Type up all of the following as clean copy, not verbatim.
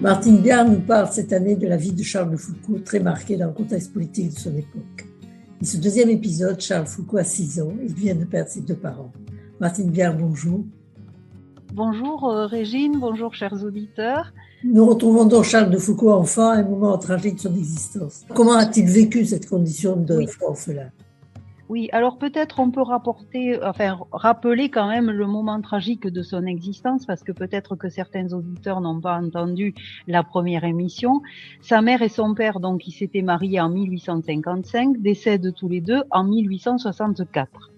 Martine Biard nous parle cette année de la vie de Charles de Foucault, très marquée dans le contexte politique de son époque. Dans ce deuxième épisode, Charles Foucault a 6 ans. Il vient de perdre ses 2 parents. Martine Biard, bonjour. Bonjour Régine, bonjour chers auditeurs. Nous retrouvons donc Charles de Foucault enfant à un moment tragique de son existence. Comment a-t-il vécu cette condition de orphelin ? Oui, alors peut-être on peut rappeler quand même le moment tragique de son existence, parce que peut-être que certains auditeurs n'ont pas entendu la première émission. Sa mère et son père, donc, ils s'étaient mariés en 1855, décèdent tous les deux en 1864.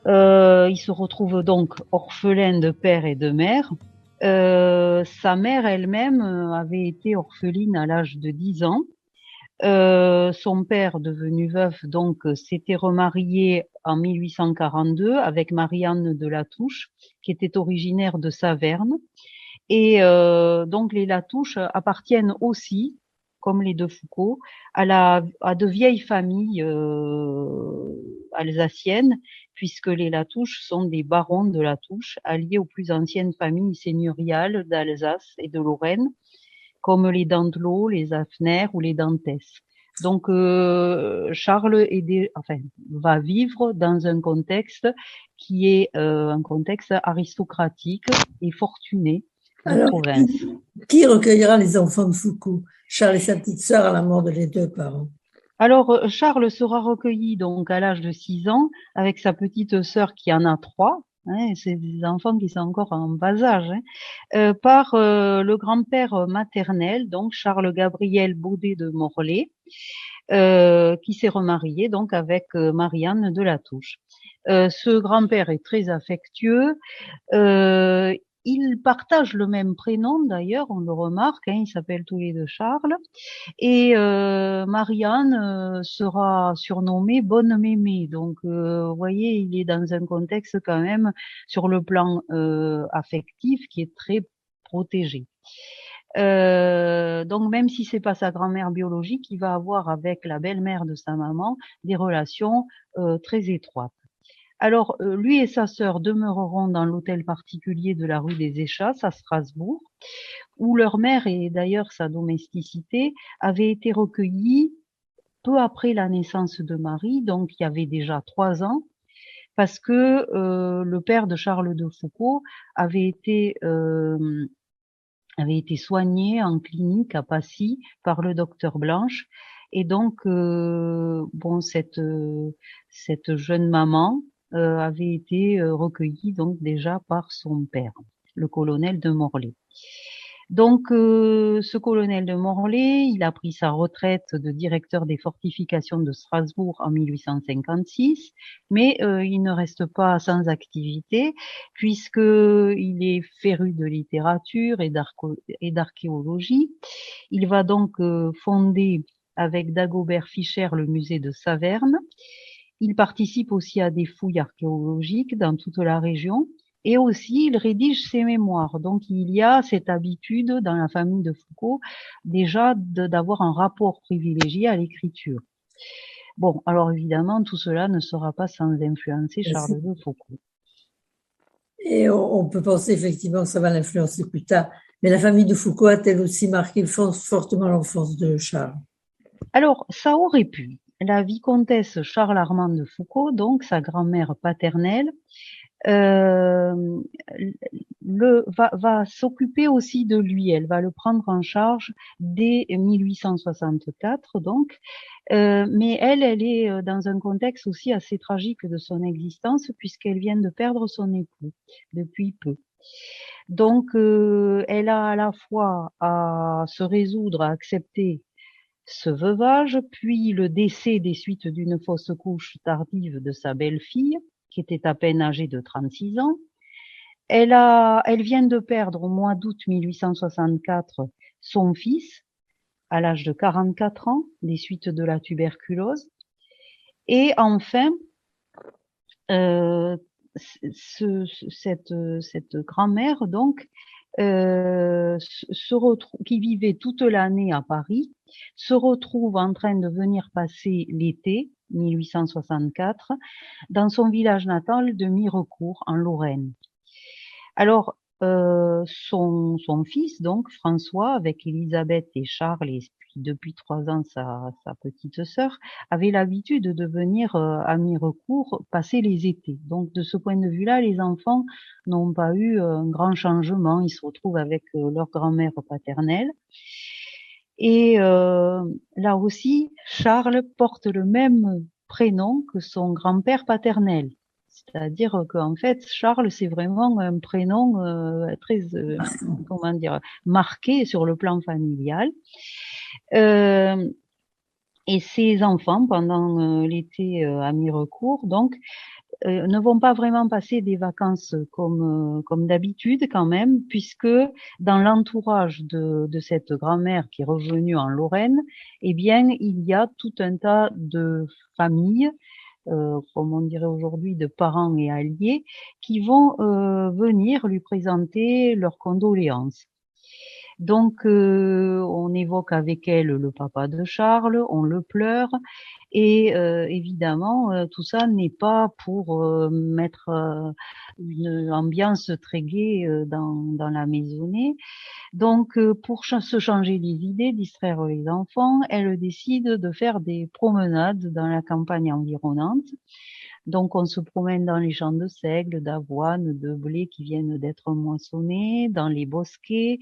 Il se retrouve donc orphelin de père et de mère. Sa mère elle-même avait été orpheline à l'âge de 10 ans. Son père, devenu veuf, donc, s'était remarié en 1842 avec Marie-Anne de Latouche, qui était originaire de Saverne. Et donc les Latouche appartiennent aussi, comme les de Foucault, à de vieilles familles alsaciennes, puisque les Latouche sont des barons de Latouche, alliés aux plus anciennes familles seigneuriales d'Alsace et de Lorraine, comme les Dantelot, les Hafner ou les Dantès. Donc Charles va vivre dans un contexte qui est un contexte aristocratique et fortuné de province. Qui recueillera les enfants de Foucault, Charles et sa petite sœur, à la mort de les 2 parents? Alors Charles sera recueilli donc à l'âge de 6 ans avec sa petite sœur qui en a 3. C'est des enfants qui sont encore en bas âge, par le grand-père maternel, donc Charles Gabriel Baudet de Morlaix, qui s'est remarié donc avec Marie-Anne de Latouche. Ce grand-père est très affectueux. Ils partagent le même prénom d'ailleurs, on le remarque, ils s'appellent tous les deux Charles. Et Marie-Anne sera surnommée Bonne Mémé. Donc, vous voyez, il est dans un contexte quand même, sur le plan affectif, qui est très protégé. Donc, même si c'est pas sa grand-mère biologique, il va avoir avec la belle-mère de sa maman des relations très étroites. Alors, lui et sa sœur demeureront dans l'hôtel particulier de la rue des Échasses à Strasbourg, où leur mère et d'ailleurs sa domesticité avaient été recueillies peu après la naissance de Marie, donc il y avait déjà 3 ans, parce que le père de Charles de Foucault avait été soigné en clinique à Passy par le docteur Blanche. Et donc, cette jeune maman avait été recueillie donc déjà par son père, le colonel de Morlaix. Donc, ce colonel de Morlaix, il a pris sa retraite de directeur des fortifications de Strasbourg en 1856, mais il ne reste pas sans activité, puisqu'il est féru de littérature et d'archéologie. Il va donc fonder avec Dagobert Fischer le musée de Saverne. Il participe aussi à des fouilles archéologiques dans toute la région. Et aussi, il rédige ses mémoires. Donc, il y a cette habitude dans la famille de Foucault déjà d'avoir un rapport privilégié à l'écriture. Bon, alors évidemment, tout cela ne sera pas sans influencer Charles de Foucault. Et on peut penser effectivement que ça va l'influencer plus tard. Mais la famille de Foucault a-t-elle aussi marqué fortement l'enfance de Charles? Alors, ça aurait pu. La vicomtesse Charles Armand de Foucault, donc sa grand-mère paternelle, va s'occuper aussi de lui. Elle va le prendre en charge dès 1864, donc. Mais elle est dans un contexte aussi assez tragique de son existence, puisqu'elle vient de perdre son époux depuis peu. Donc, elle a à la fois à se résoudre à accepter ce veuvage, puis le décès des suites d'une fausse couche tardive de sa belle-fille, qui était à peine âgée de 36 ans. Elle vient de perdre au mois d'août 1864 son fils, à l'âge de 44 ans, des suites de la tuberculose. Et enfin, cette grand-mère, donc, qui vivait toute l'année à Paris, se retrouve en train de venir passer l'été 1864 dans son village natal de Mirecourt, en Lorraine. Alors, son fils, donc François, avec Élisabeth et Charles, et puis depuis 3 ans sa petite sœur, avait l'habitude de venir à Mirecourt passer les étés. Donc de ce point de vue-là, les enfants n'ont pas eu un grand changement. Ils se retrouvent avec leur grand-mère paternelle. Et là aussi, Charles porte le même prénom que son grand-père paternel. C'est-à-dire qu'en fait, Charles, c'est vraiment un prénom très, comment dire, marqué sur le plan familial. Euh, et ces enfants, pendant l'été à Mirecourt, donc, ne vont pas vraiment passer des vacances comme d'habitude quand même, puisque dans l'entourage de cette grand-mère qui est revenue en Lorraine, eh bien, il y a tout un tas de familles, comme on dirait aujourd'hui, de parents et alliés, qui vont venir lui présenter leurs condoléances. Donc, on évoque avec elle le papa de Charles, on le pleure, et évidemment, tout ça n'est pas pour mettre une ambiance très gaie dans la maisonnée. Donc, pour se changer les idées, distraire les enfants, elle décide de faire des promenades dans la campagne environnante. Donc, on se promène dans les champs de seigle, d'avoine, de blé qui viennent d'être moissonnés, dans les bosquets.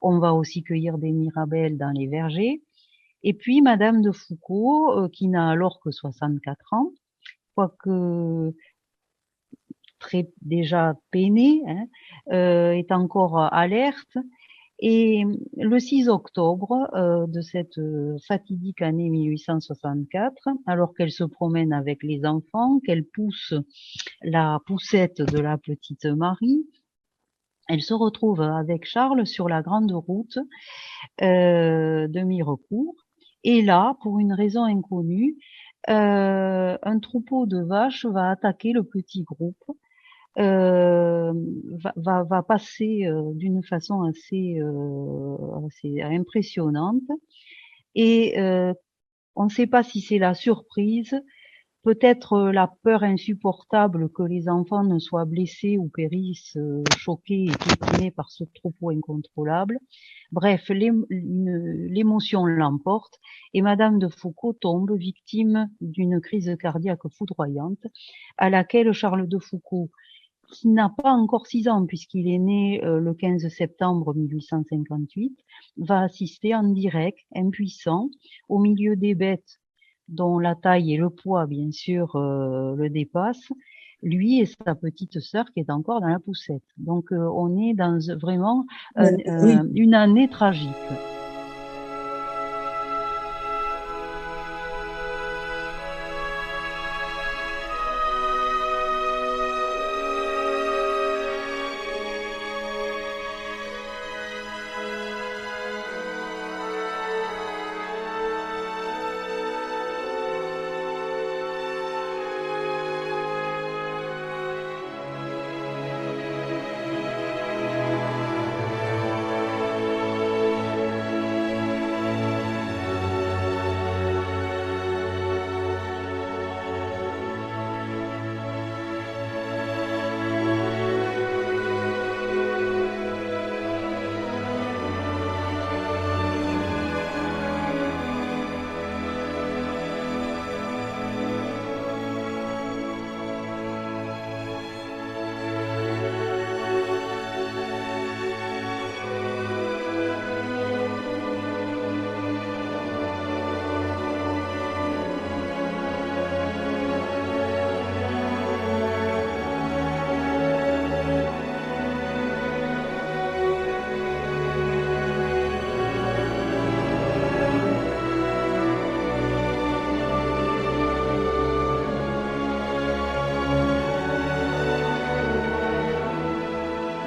On va aussi cueillir des mirabelles dans les vergers. Et puis, Madame de Foucauld, qui n'a alors que 64 ans, quoique très déjà peinée, hein, est encore alerte. Et le 6 octobre de cette fatidique année 1864, alors qu'elle se promène avec les enfants, qu'elle pousse la poussette de la petite Marie, elle se retrouve avec Charles sur la grande route de Mirecourt. Et là, pour une raison inconnue, un troupeau de vaches va attaquer le petit groupe, va passer d'une façon assez impressionnante. Et on ne sait pas si c'est la surprise, peut-être la peur insupportable que les enfants ne soient blessés ou périssent choqués et piétinés par ce troupeau incontrôlable. Bref, l'émotion l'emporte et Madame de Foucauld tombe victime d'une crise cardiaque foudroyante à laquelle Charles de Foucauld, qui n'a pas encore 6 ans puisqu'il est né le 15 septembre 1858, va assister en direct, impuissant, au milieu des bêtes dont la taille et le poids, bien sûr, le dépassent, lui et sa petite sœur qui est encore dans la poussette. Donc, on est dans vraiment Oui, une année tragique.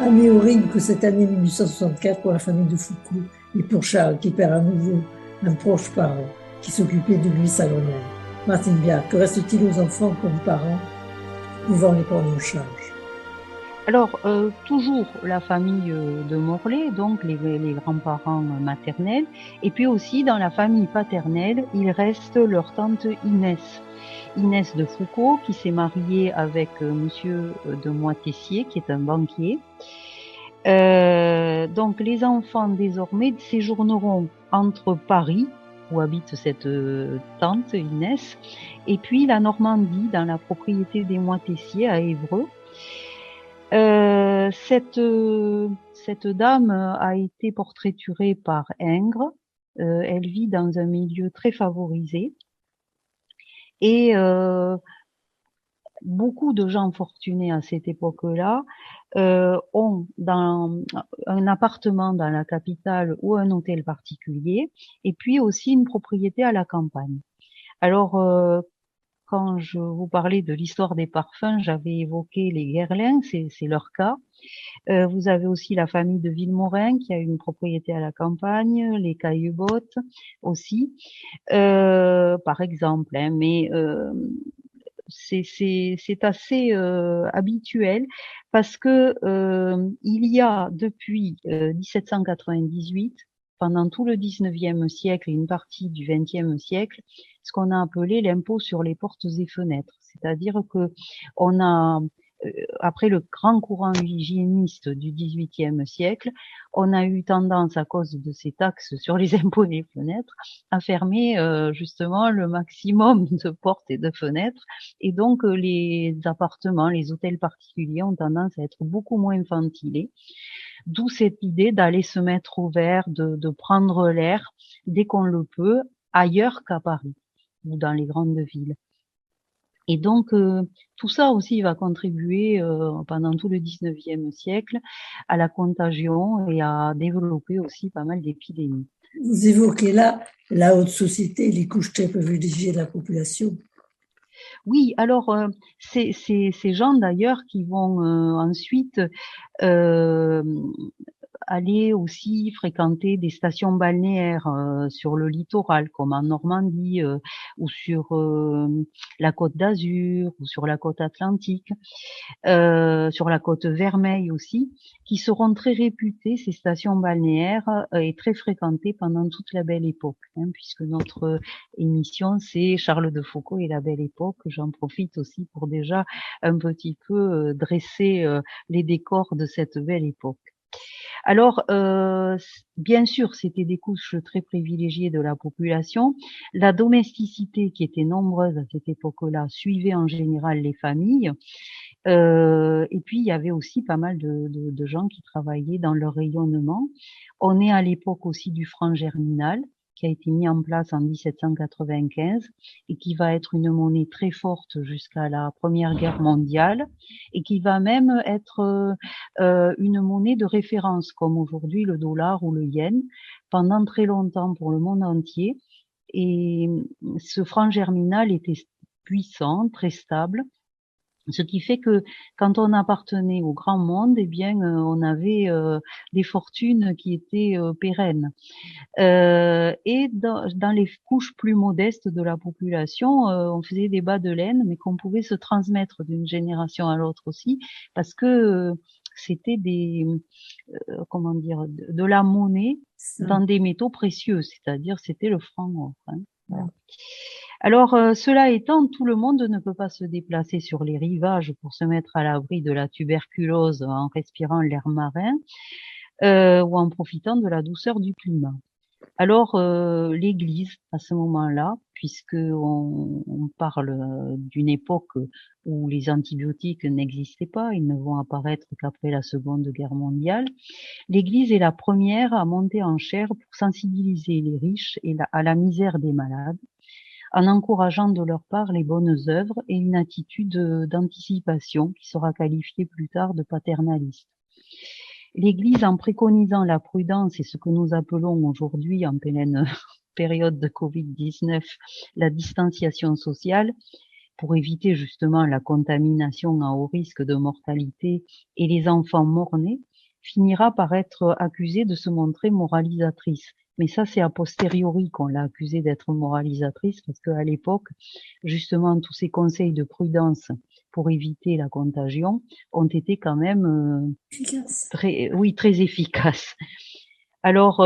année horrible que cette année 1864 pour la famille de Foucauld et pour Charles, qui perd à nouveau un proche parent qui s'occupait de lui sa grand-mère. Martine Biard, que reste-t-il aux enfants comme parents pouvant les prendre en charge? Alors, toujours la famille de Morlaix, donc les grands-parents maternels, et puis aussi dans la famille paternelle, il reste leur tante Inès. Inès de Foucauld, qui s'est mariée avec monsieur de Moitessier, qui est un banquier. Donc les enfants désormais séjourneront entre Paris, où habite cette tante Inès, et puis la Normandie, dans la propriété des Moitessiers à Évreux. Cette dame a été portraiturée par Ingres. Elle vit dans un milieu très favorisé et beaucoup de gens fortunés à cette époque-là ont dans un appartement dans la capitale ou un hôtel particulier, et puis aussi une propriété à la campagne. Alors, quand je vous parlais de l'histoire des parfums, j'avais évoqué les Guerlain, c'est leur cas. Vous avez aussi la famille de Vilmorin qui a une propriété à la campagne, les Caillebotte aussi, par exemple. Hein, mais c'est assez habituel parce que il y a depuis 1798, pendant tout le 19e siècle et une partie du 20e siècle, ce qu'on a appelé l'impôt sur les portes et fenêtres. C'est-à-dire que on a après le grand courant hygiéniste du XVIIIe siècle, on a eu tendance, à cause de ces taxes sur les impôts des fenêtres, à fermer justement le maximum de portes et de fenêtres. Et donc, les appartements, les hôtels particuliers ont tendance à être beaucoup moins ventilés. D'où cette idée d'aller se mettre au vert, de prendre l'air dès qu'on le peut, ailleurs qu'à Paris ou dans les grandes villes. Et donc, tout ça aussi va contribuer pendant tout le 19e siècle à la contagion et à développer aussi pas mal d'épidémies. Vous évoquez là la haute société, les couches très privilégiées de la population. Oui, alors ces gens d'ailleurs qui vont ensuite euh, aller aussi fréquenter des stations balnéaires sur le littoral, comme en Normandie ou sur la Côte d'Azur ou sur la côte atlantique, sur la côte Vermeille aussi, qui seront très réputées, ces stations balnéaires, et très fréquentées pendant toute la Belle Époque, hein, puisque notre émission, c'est Charles de Foucault et la Belle Époque. J'en profite aussi pour déjà un petit peu dresser les décors de cette belle époque. Alors, bien sûr, c'était des couches très privilégiées de la population. La domesticité, qui était nombreuse à cette époque-là, suivait en général les familles. Et puis, il y avait aussi pas mal de gens qui travaillaient dans leur rayonnement. On est à l'époque aussi du franc germinal, qui a été mis en place en 1795 et qui va être une monnaie très forte jusqu'à la Première Guerre mondiale et qui va même être une monnaie de référence, comme aujourd'hui le dollar ou le yen, pendant très longtemps pour le monde entier. Et ce franc germinal était puissant, très stable, ce qui fait que quand on appartenait au grand monde, eh bien, on avait des fortunes qui étaient pérennes. Et dans les couches plus modestes de la population, on faisait des bas de laine, mais qu'on pouvait se transmettre d'une génération à l'autre aussi, parce que c'était comment dire, de la monnaie Ça. dans des métaux précieux, c'est-à-dire c'était le franc or. Hein. Voilà. Alors, cela étant, tout le monde ne peut pas se déplacer sur les rivages pour se mettre à l'abri de la tuberculose en respirant l'air marin ou en profitant de la douceur du climat. Alors, l'Église, à ce moment-là, puisque on parle d'une époque où les antibiotiques n'existaient pas, ils ne vont apparaître qu'après la Seconde Guerre mondiale, l'Église est la première à monter en chaire pour sensibiliser les riches à la misère des malades, en encourageant de leur part les bonnes œuvres et une attitude d'anticipation qui sera qualifiée plus tard de paternaliste. L'Église, en préconisant la prudence et ce que nous appelons aujourd'hui, en pleine période de Covid-19, la distanciation sociale, pour éviter justement la contamination à haut risque de mortalité et les enfants mort-nés, finira par être accusée de se montrer moralisatrice. Mais ça, c'est a posteriori qu'on l'a accusée d'être moralisatrice, parce qu'à l'époque, justement, tous ces conseils de prudence pour éviter la contagion ont été quand même Efficace. très efficaces. Alors,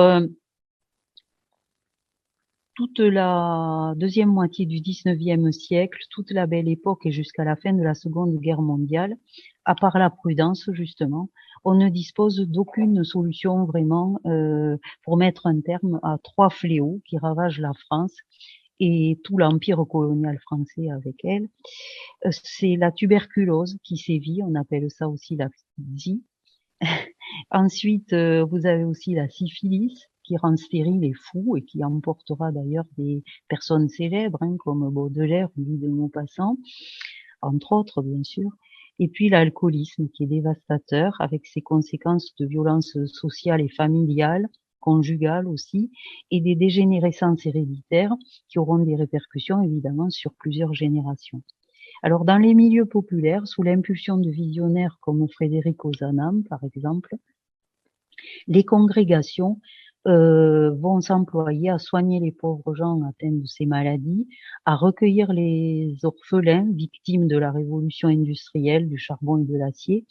toute la deuxième moitié du XIXe siècle, toute la Belle Époque et jusqu'à la fin de la Seconde Guerre mondiale, à part la prudence justement, on ne dispose d'aucune solution vraiment pour mettre un terme à trois fléaux qui ravagent la France et tout l'empire colonial français avec elle. C'est la tuberculose qui sévit, on appelle ça aussi la phtisie. Ensuite, vous avez aussi la syphilis qui rend stérile et fou et qui emportera d'ailleurs des personnes célèbres comme Baudelaire ou Guy de Maupassant, entre autres bien sûr. Et puis l'alcoolisme qui est dévastateur avec ses conséquences de violence sociale et familiale, conjugale aussi, et des dégénérescences héréditaires qui auront des répercussions évidemment sur plusieurs générations. Alors dans les milieux populaires, sous l'impulsion de visionnaires comme Frédéric Ozanam par exemple, les congrégations vont s'employer à soigner les pauvres gens atteints de ces maladies, à recueillir les orphelins victimes de la révolution industrielle, du charbon et de l'acier,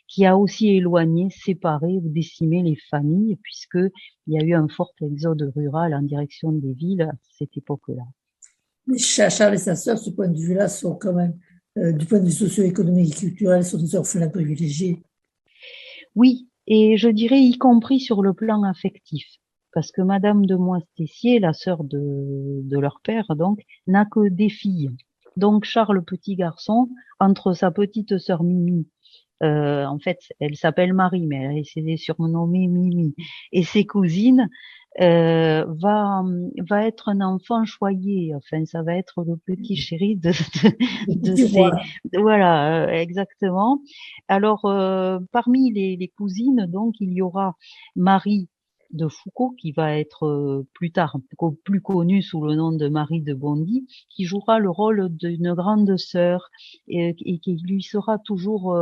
qui a aussi éloigné, séparé ou décimé les familles, puisqu'il y a eu un fort exode rural en direction des villes à cette époque-là. Mais Charles et sa sœur, ce point de vue-là, sont quand même, du point de vue socio-économique et culturel, sont des orphelins privilégiés. Oui, et je dirais y compris sur le plan affectif, parce que Madame de Moistessier, la sœur de leur père, donc, n'a que des filles. Donc Charles, petit garçon, entre sa petite sœur Mimi, en fait, elle s'appelle Marie, mais elle a essayé de surnommer Mimi, et ses cousines, va être un enfant choyé. Enfin, ça va être le petit chéri de Tu ces, vois, voilà, exactement. Alors, parmi les cousines, donc, il y aura Marie de Foucault, qui va être plus tard plus connue sous le nom de Marie de Bondy, qui jouera le rôle d'une grande sœur et qui lui sera toujours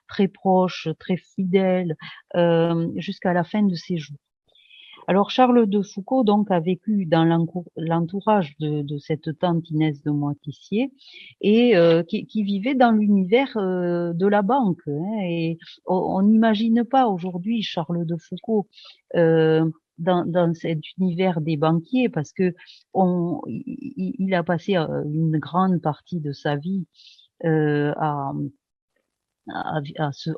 très proche, très fidèle, jusqu'à la fin de ses jours. Alors Charles de Foucault donc a vécu dans l'entourage de cette tante Inès de Moitessier et qui vivait dans l'univers de la banque. Et on n'imagine pas aujourd'hui Charles de Foucault dans cet univers des banquiers parce que il a passé une grande partie de sa vie à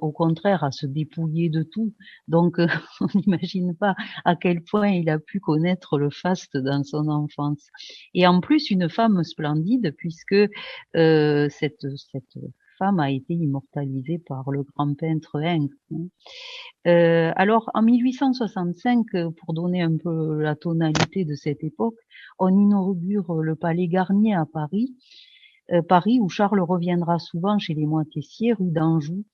au contraire, à se dépouiller de tout. Donc, on n'imagine pas à quel point il a pu connaître le faste dans son enfance. Et en plus, une femme splendide, puisque cette femme a été immortalisée par le grand peintre Ingres. Alors, en 1865, pour donner un peu la tonalité de cette époque, on inaugure le Palais Garnier à Paris, où Charles reviendra souvent chez les Moitessier, rue d'Anjou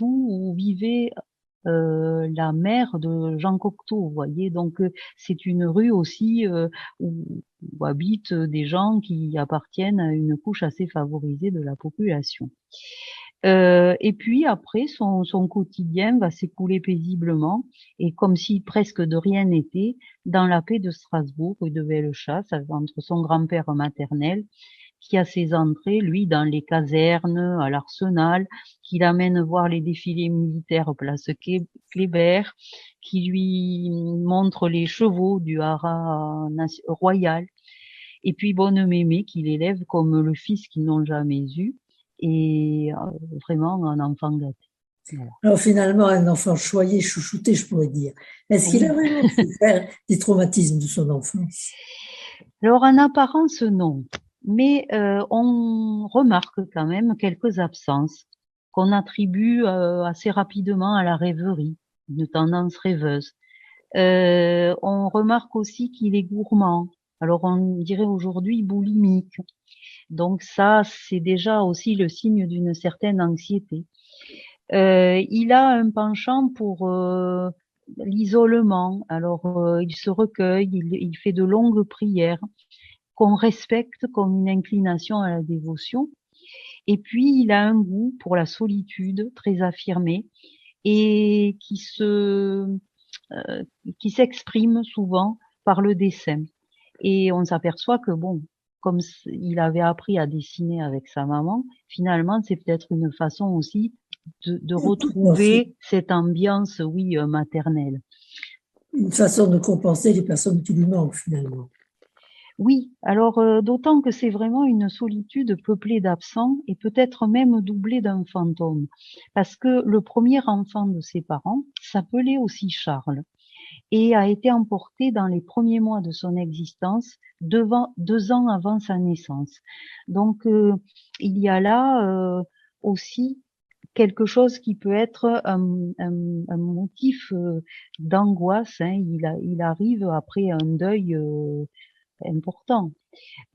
où vivait la mère de Jean Cocteau, vous voyez. Donc c'est une rue aussi où habitent des gens qui appartiennent à une couche assez favorisée de la population. Et puis après, son quotidien va s'écouler paisiblement et comme si presque de rien n'était, dans la paix de Strasbourg, rue de Bellechasse, entre son grand-père maternel qui a ses entrées, lui, dans les casernes, à l'Arsenal, qui l'amène voir les défilés militaires place Kléber, qui lui montre les chevaux du haras royal, et puis Bonne Mémé, qui l'élève comme le fils qu'ils n'ont jamais eu, et vraiment un enfant gâté. Voilà. alors finalement, un enfant choyé, chouchouté, je pourrais dire. Est-ce qu'il Oui. a vraiment souffert des traumatismes de son enfance? Alors en apparence, non. Mais on remarque quand même quelques absences qu'on attribue assez rapidement à la rêverie, une tendance rêveuse. On remarque aussi qu'il est gourmand. Alors on dirait aujourd'hui boulimique. Donc ça, c'est déjà aussi le signe d'une certaine anxiété. Il a un penchant pour l'isolement. Alors il se recueille, il fait de longues prières qu'on respecte comme une inclination à la dévotion. Et puis, il a un goût pour la solitude très affirmé et qui s'exprime souvent par le dessin. Et on s'aperçoit que bon, comme il avait appris à dessiner avec sa maman, finalement, c'est peut-être une façon aussi de retrouver cette ambiance, oui, maternelle. Une façon de compenser les personnes qui lui manquent finalement. Oui, alors d'autant que c'est vraiment une solitude peuplée d'absents et peut-être même doublée d'un fantôme. Parce que le premier enfant de ses parents s'appelait aussi Charles et a été emporté dans les premiers mois de son existence, 2 ans avant sa naissance. Donc il y a là aussi quelque chose qui peut être un motif d'angoisse. Hein. Il arrive après un deuil important.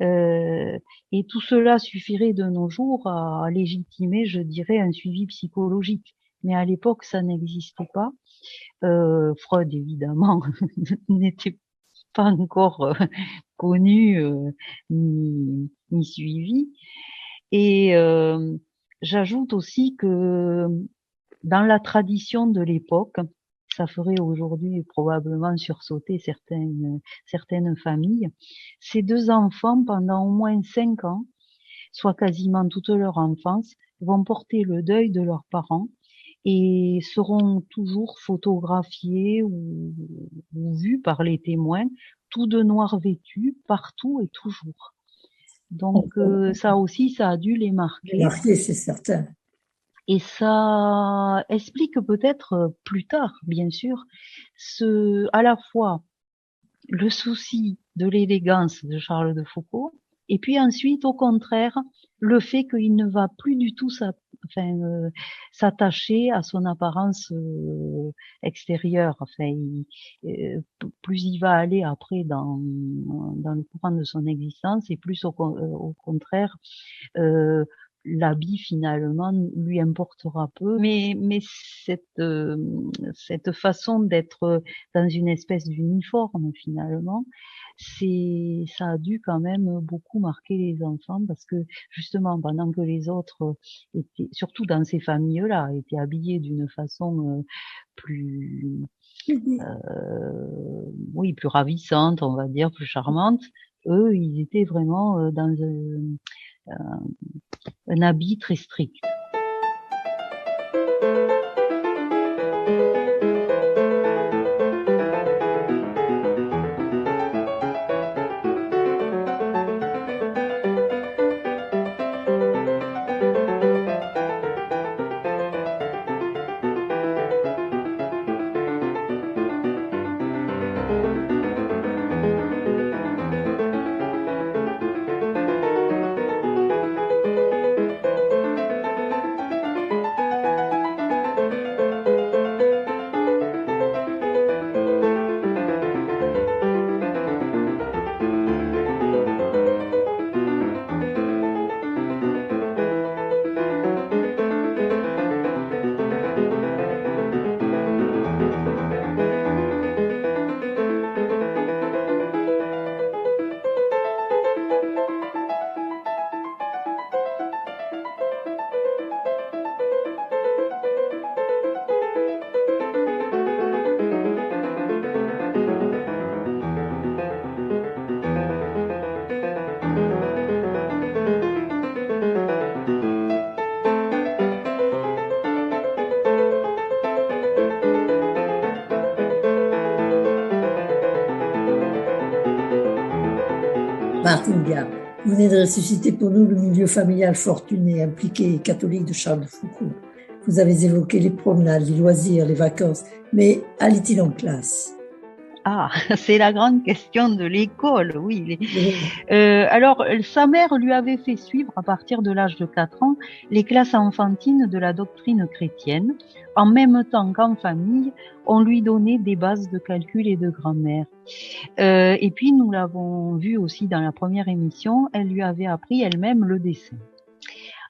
Euh, et tout cela suffirait de nos jours à légitimer, je dirais, un suivi psychologique. Mais à l'époque, ça n'existait pas. Freud, évidemment, n'était pas encore connu ni suivi. Et j'ajoute aussi que dans la tradition de l'époque, ça ferait aujourd'hui probablement sursauter certaines familles. Ces 2 enfants, pendant au moins 5 ans, soit quasiment toute leur enfance, vont porter le deuil de leurs parents et seront toujours photographiés ou vus par les témoins, tout de noir vêtus, partout et toujours. Donc ça aussi, ça a dû les marquer. Marqué, c'est certain. Et ça explique peut-être plus tard, bien sûr, à la fois le souci de l'élégance de Charles de Foucault, et puis ensuite, au contraire, le fait qu'il ne va plus du tout s'attacher à son apparence extérieure. Plus il va aller après dans le courant de son existence, et plus au contraire, euh, l'habit finalement lui importera peu, mais cette façon d'être dans une espèce d'uniforme finalement, ça a dû quand même beaucoup marquer les enfants parce que justement pendant que les autres étaient, surtout dans ces familles-là, étaient habillés d'une façon plus oui, plus ravissante, on va dire, plus charmante, eux, ils étaient vraiment dans un habit très strict. Martine Gard, vous venez de ressusciter pour nous le milieu familial fortuné, impliqué et catholique de Charles de Foucault. Vous avez évoqué les promenades, les loisirs, les vacances, mais allait-il en classe? Ah, c'est la grande question de l'école, oui. Oui. Alors, sa mère lui avait fait suivre, à partir de l'âge de 4 ans, les classes enfantines de la doctrine chrétienne. En même temps qu'en famille, on lui donnait des bases de calcul et de grammaire. Et puis, nous l'avons vu aussi dans la première émission, elle lui avait appris elle-même le dessin.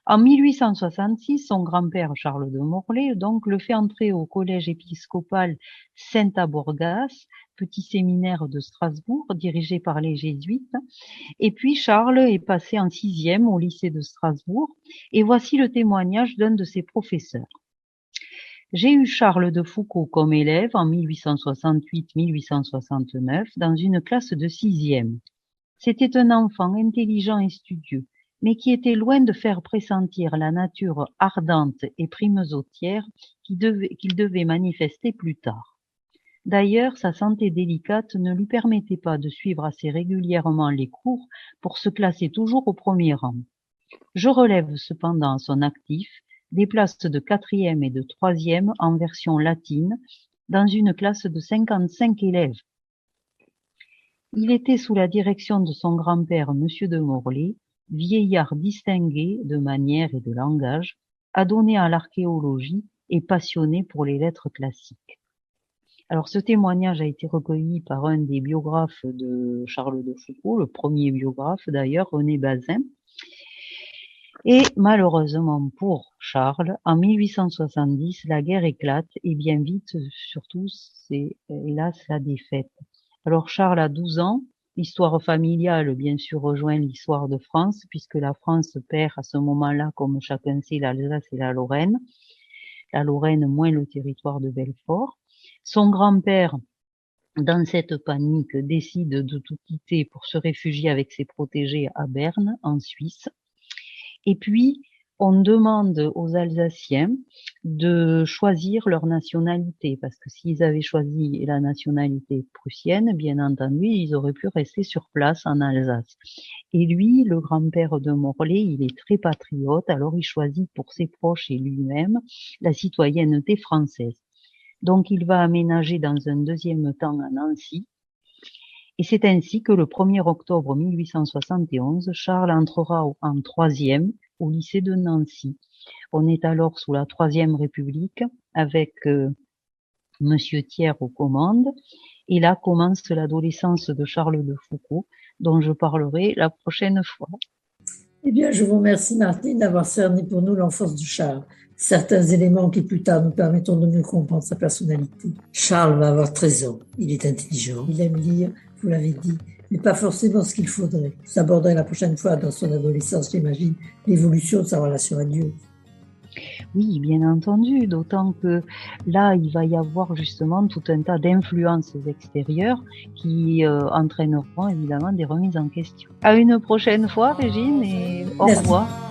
En 1866, son grand-père Charles de Morlaix donc le fait entrer au collège épiscopal Saint-Aborgas, petit séminaire de Strasbourg dirigé par les jésuites. Et puis Charles est passé en 6e au lycée de Strasbourg. Et voici le témoignage d'un de ses professeurs. J'ai eu Charles de Foucault comme élève en 1868-1869 dans une classe de 6e. C'était un enfant intelligent et studieux, mais qui était loin de faire pressentir la nature ardente et primesautière qu'il devait manifester plus tard. D'ailleurs, sa santé délicate ne lui permettait pas de suivre assez régulièrement les cours pour se classer toujours au premier rang. Je relève cependant à son actif des places de quatrième et de troisième en version latine dans une classe de 55 élèves. Il était sous la direction de son grand-père, Monsieur de Morlaix, vieillard distingué de manière et de langage, adonné à l'archéologie et passionné pour les lettres classiques. Alors, ce témoignage a été recueilli par un des biographes de Charles de Foucault, le premier biographe d'ailleurs, René Bazin. Et malheureusement pour Charles, en 1870, la guerre éclate et bien vite, surtout, c'est hélas la défaite. Alors Charles a 12 ans, l'histoire familiale bien sûr rejoint l'histoire de France, puisque la France perd à ce moment-là, comme chacun sait, l'Alsace et la Lorraine moins le territoire de Belfort. Son grand-père, dans cette panique, décide de tout quitter pour se réfugier avec ses protégés à Berne, en Suisse. Et puis, on demande aux Alsaciens de choisir leur nationalité, parce que s'ils avaient choisi la nationalité prussienne, bien entendu, ils auraient pu rester sur place en Alsace. Et lui, le grand-père de Morlaix, il est très patriote, alors il choisit pour ses proches et lui-même la citoyenneté française. Donc, il va aménager dans un deuxième temps à Nancy. Et c'est ainsi que le 1er octobre 1871, Charles entrera en troisième au lycée de Nancy. On est alors sous la Troisième République avec Monsieur Thiers aux commandes. Et là commence l'adolescence de Charles de Foucault, dont je parlerai la prochaine fois. Eh bien, je vous remercie, Martine, d'avoir cerné pour nous l'enfance de Charles. Certains éléments qui plus tard nous permettront de mieux comprendre sa personnalité. Charles va avoir 13 ans. Il est intelligent. Il aime lire, vous l'avez dit, mais pas forcément ce qu'il faudrait. Vous aborderez la prochaine fois dans son adolescence, j'imagine, l'évolution de sa relation à Dieu. Oui, bien entendu, d'autant que là, il va y avoir justement tout un tas d'influences extérieures qui entraîneront évidemment des remises en question. À une prochaine fois, Régine, et au revoir.